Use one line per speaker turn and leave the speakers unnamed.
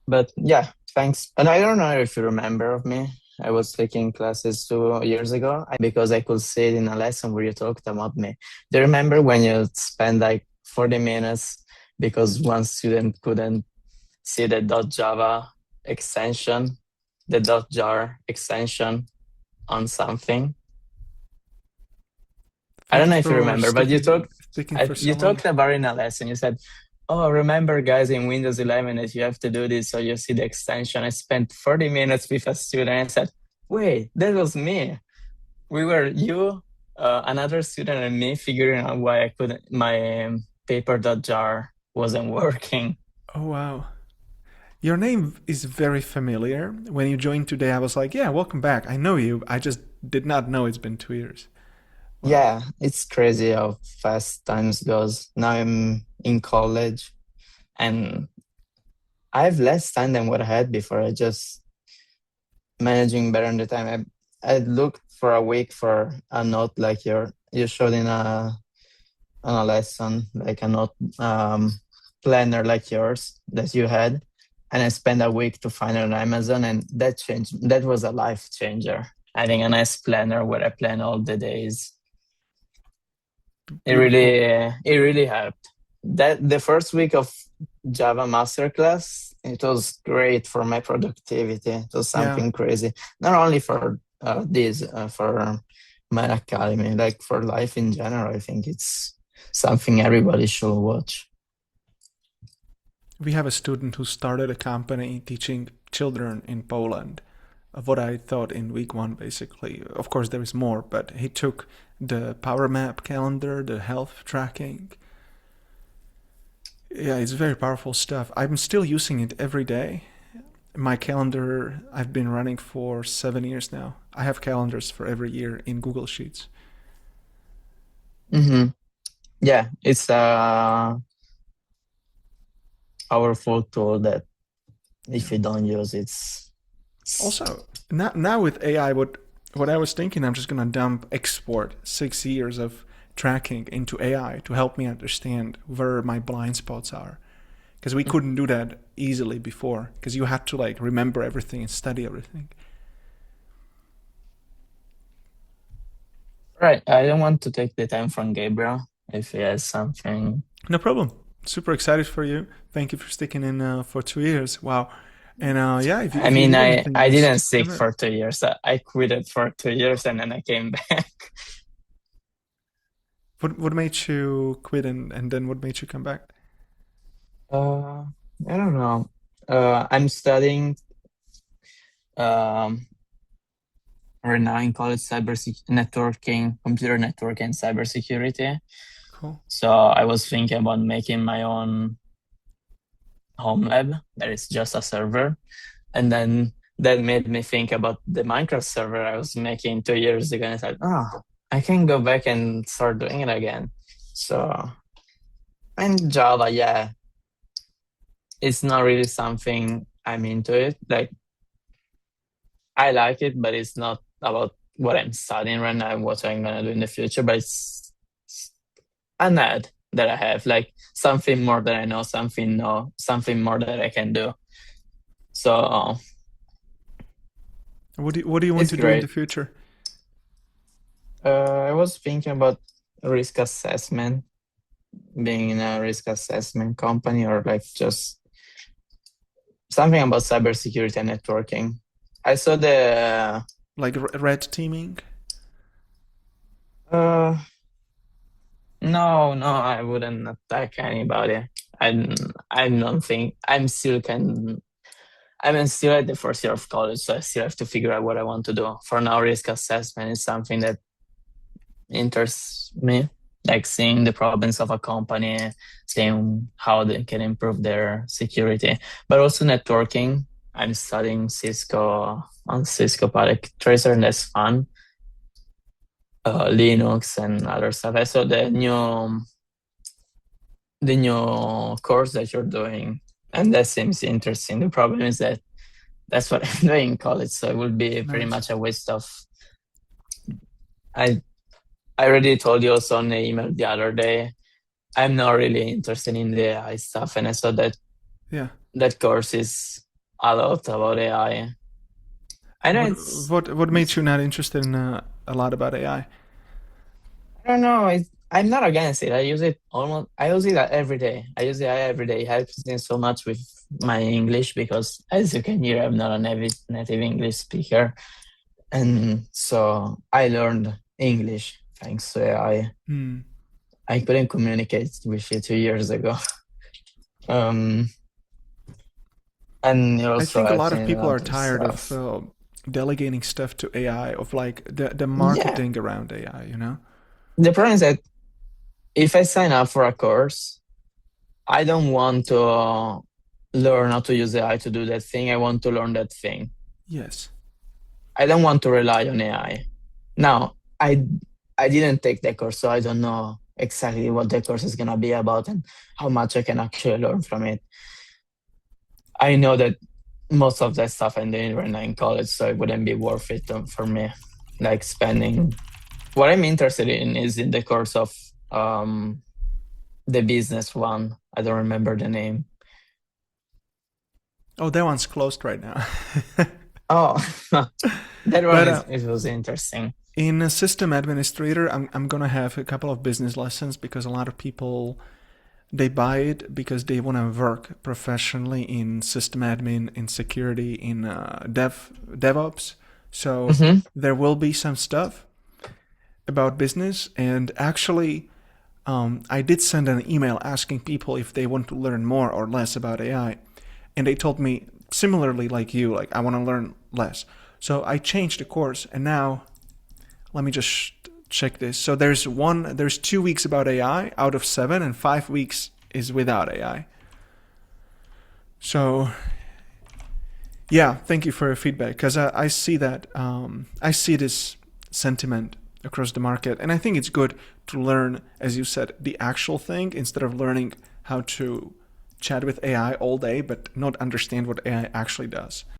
But yeah, thanks. And I don't know if you remember of me. I was taking classes 2 years ago because I could see it in a lesson where you talked about me. Do you remember when you spent like 40 minutes because one student couldn't see the .java extension, the .jar extension on something? I don't
Thank you
know if you
for
remember, but
sticking for so
you
long.
talked about it in a lesson. You said, "Oh, remember, guys, in Windows 11, that you have to do this, so you see the extension." I spent 40 minutes with a student. I said, "Wait, that was me. We were you, another student, and me figuring out why I couldn't. My paper.jar wasn't working."
Oh wow. Your name is very familiar. When you joined today, I was like, yeah, welcome back. I know you. I just did not know it's been 2 years. Wow.
Yeah, it's crazy how fast times goes. Now I'm in college, and I have less time than what I had before. I just managing better in the time. I looked for a week for a note like you showed in a on a lesson, like a note planner like yours that you had, and I spent a week to find it on Amazon, and that changed. That was a life changer. Having a nice planner where I plan all the days,
Beautiful.
it really helped. That the first week of Java Masterclass, it was great for my productivity. It was
Yeah.
something crazy. Not only for for MineAcademy, like for life in general. I think it's something everybody should watch.
We have a student who started a company teaching children in Poland of what I thought in week one, basically. Of course, there is more, but he took the power map calendar, the health tracking. Yeah, it's very powerful stuff. I'm still using it every day. My calendar, I've been running for 7 years now. I have calendars for every year in Google Sheets.
Hmm. Yeah, it's a powerful tool that if
Yeah.
you don't use,
Also, now with AI, what I was thinking, I'm just gonna dump export 6 years of tracking into AI to help me understand where my blind spots are. Because we couldn't do that easily before. Because you had to like remember everything and study everything.
right. I don't want to take the time from Gabriel if he has something.
No problem. Super excited for you. Thank you for sticking in for 2 years. Wow. And yeah,
I
if you
mean,
need anything,
I
just
didn't stick
come in.
for 2 years. I quit it for 2 years and then I came back.
What made you quit and then what made you come back?
Uh, I don't know. I'm studying um, right now in college networking, computer networking, and cybersecurity.
Cool.
So I was thinking about making my own home lab that is just a server. And then that made me think about the Minecraft server I was making 2 years ago. And I said, oh, I can go back and start doing it again. So, and Java, yeah, it's not really something I'm into it. Like, I like it, but it's not about what I'm studying right now and what I'm gonna do in the future. But it's an ad that I have, like something more that I know, something more that I can do. So
What do you want
it's
to do in the
great.
future?
I was thinking about risk assessment, being in a risk assessment company, or like just something about cybersecurity and networking. I saw the
Like red teaming?
uh no, I wouldn't attack anybody. I I don't think I'm still at the first year of college, so I still have to figure out what I want to do. For now, risk assessment is something that interests me, like seeing the problems of a company, seeing how they can improve their security, but also networking. I'm studying Cisco on Cisco Product Tracer, and that's fun. Linux and other stuff. I saw the new course that you're doing, and that seems interesting. The problem is that that's what I'm doing in college, so it would be pretty
Nice.
much a waste of. I I already told you also on the email the other day. I'm not really interested in the AI stuff, and I saw that
Yeah.
that course is. a lot about AI. I know
What
it's,
what made you not interested in a lot about AI?
I don't know. I'm not against it. I use it almost. I use it every day. I use AI every day. It helps me so much with my English because, as you can hear, I'm not a native English speaker, and so I learned English thanks to AI.
Hmm.
I couldn't communicate with you 2 years ago. Um, and it
I
also
think a
helps
lot
me
of
in a
people are
lot of
tired of
stuff.
delegating stuff to AI, of like the
Yeah.
marketing around AI, you know?
The problem is that if I sign up for a course, I don't want to learn how to use AI to do that thing. I want to learn that thing.
Yes.
I don't want to rely on AI. Now, I didn't take the course, so I don't know exactly what the course is gonna be about and how much I can actually learn from it. I know that most of that stuff I'm doing right now in college, so it wouldn't be worth it for me. Like spending what I'm interested in is in the course of the business one. I don't remember the name.
Oh, that one's closed right now.
Oh, that one
But
is it was interesting.
in a system administrator, I'm gonna have a couple of business lessons because a lot of people they buy it because they want to work professionally in system admin, in security, in DevOps. So
Hmm.
there will be some stuff about business, and actually, I did send an email asking people if they want to learn more or less about AI, and they told me similarly like you, like I want to learn less. So I changed the course, and now let me just check this. So there's 2 weeks about AI out of 7, and 5 weeks is without AI. So yeah, thank you for your feedback because I see that I see this sentiment across the market, and I think it's good to learn, as you said, the actual thing instead of learning how to chat with AI all day but not understand what AI actually does.